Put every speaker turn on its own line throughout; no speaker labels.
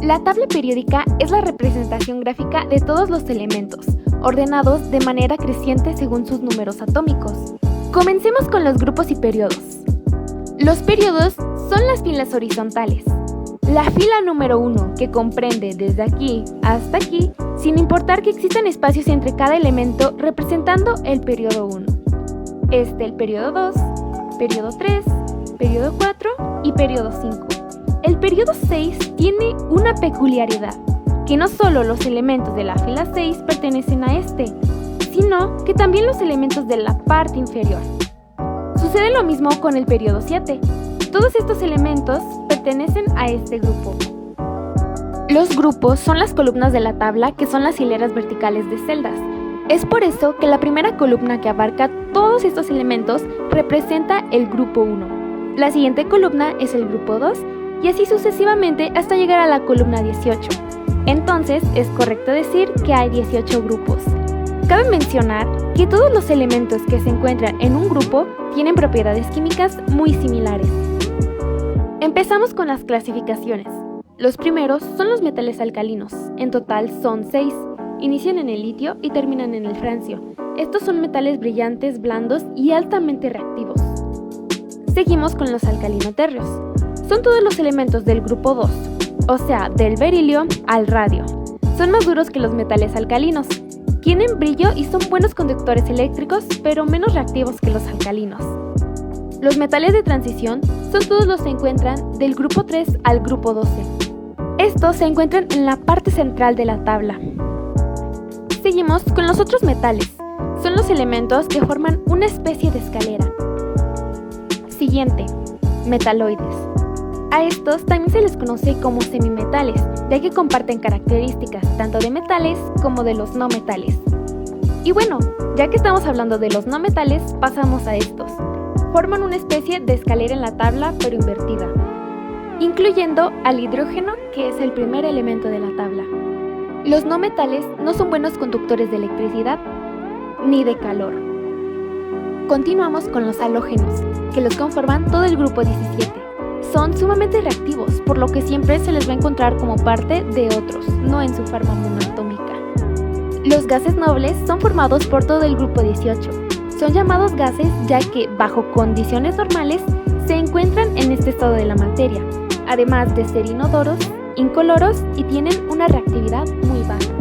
La tabla periódica es la representación gráfica de todos los elementos, ordenados de manera creciente según sus números atómicos. Comencemos con los grupos y periodos. Los periodos son las filas horizontales. La fila número 1, que comprende desde aquí hasta aquí, sin importar que existan espacios entre cada elemento representando el periodo 1. El periodo 2, periodo 3, periodo 4 y periodo 5. El periodo 6 tiene una peculiaridad, que no solo los elementos de la fila 6 pertenecen a sino que también los elementos de la parte inferior. Sucede lo mismo con el periodo 7. Todos estos elementos pertenecen a este grupo. Los grupos son las columnas de la tabla, que son las hileras verticales de celdas. Es por eso que la primera columna, que abarca todos estos elementos, representa el grupo 1. La siguiente columna es el grupo 2, y así sucesivamente hasta llegar a la columna 18. Entonces, es correcto decir que hay 18 grupos. Cabe mencionar que todos los elementos que se encuentran en un grupo tienen propiedades químicas muy similares. Empezamos con las clasificaciones. Los primeros son los metales alcalinos. En total son 6. Inician en el litio y terminan en el francio. Estos son metales brillantes, blandos y altamente reactivos. Seguimos con los alcalino-térreos. Son todos los elementos del grupo 2, o sea, del berilio al radio. Son más duros que los metales alcalinos. Tienen brillo y son buenos conductores eléctricos, pero menos reactivos que los alcalinos. Los metales de transición son todos los que se encuentran del grupo 3 al grupo 12. Estos se encuentran en la parte central de la tabla. Seguimos con los otros metales. Son los elementos que forman una especie de escalera. Siguiente, metaloides. A estos también se les conoce como semimetales, ya que comparten características tanto de metales como de los no metales. Y bueno, ya que estamos hablando de los no metales, pasamos a estos. Forman una especie de escalera en la tabla, pero invertida, incluyendo al hidrógeno, que es el primer elemento de la tabla. Los no metales no son buenos conductores de electricidad ni de calor. Continuamos con los halógenos, que los conforman todo el grupo 17. Son sumamente reactivos, por lo que siempre se les va a encontrar como parte de otros, no en su forma monoatómica. Los gases nobles son formados por todo el grupo 18. Son llamados gases ya que, bajo condiciones normales, se encuentran en este estado de la materia, además de ser inodoros, incoloros y tienen una reactividad muy baja.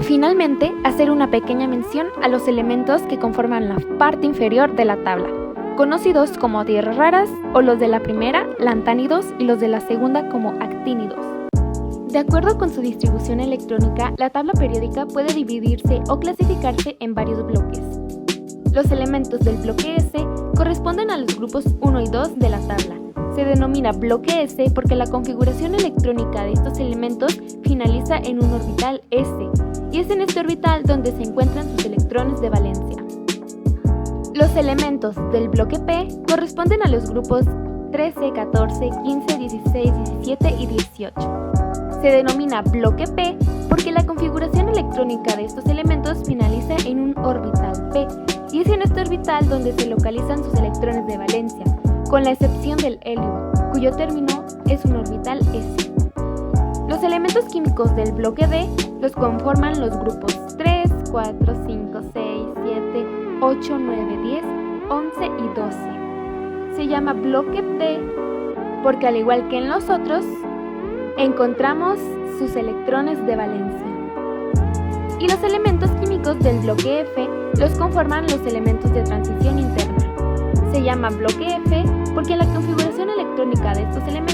Finalmente, hacer una pequeña mención a los elementos que conforman la parte inferior de la tabla, conocidos como tierras raras, o los de la primera, lantánidos, y los de la segunda como actínidos. De acuerdo con su distribución electrónica, la tabla periódica puede dividirse o clasificarse en varios bloques. Los elementos del bloque S corresponden a los grupos 1 y 2 de la tabla. Se denomina bloque S porque la configuración electrónica de estos elementos finaliza en un orbital S, y es en este orbital donde se encuentran sus electrones de valencia. Los elementos del bloque P corresponden a los grupos 13, 14, 15, 16, 17 y 18. Se denomina bloque P porque la configuración electrónica de estos elementos finaliza en un orbital P, y es en este orbital donde se localizan sus electrones de valencia, con la excepción del helio, cuyo término es un orbital S. Los elementos químicos del bloque D los conforman los grupos 3, 4, 5, 6, 7, 8, 9, 10, 11 y 12. Se llama bloque D porque, al igual que en los otros, encontramos sus electrones de valencia. Y los elementos químicos del bloque F los conforman los elementos de transición interna. Se llama bloque F porque la configuración electrónica de estos elementos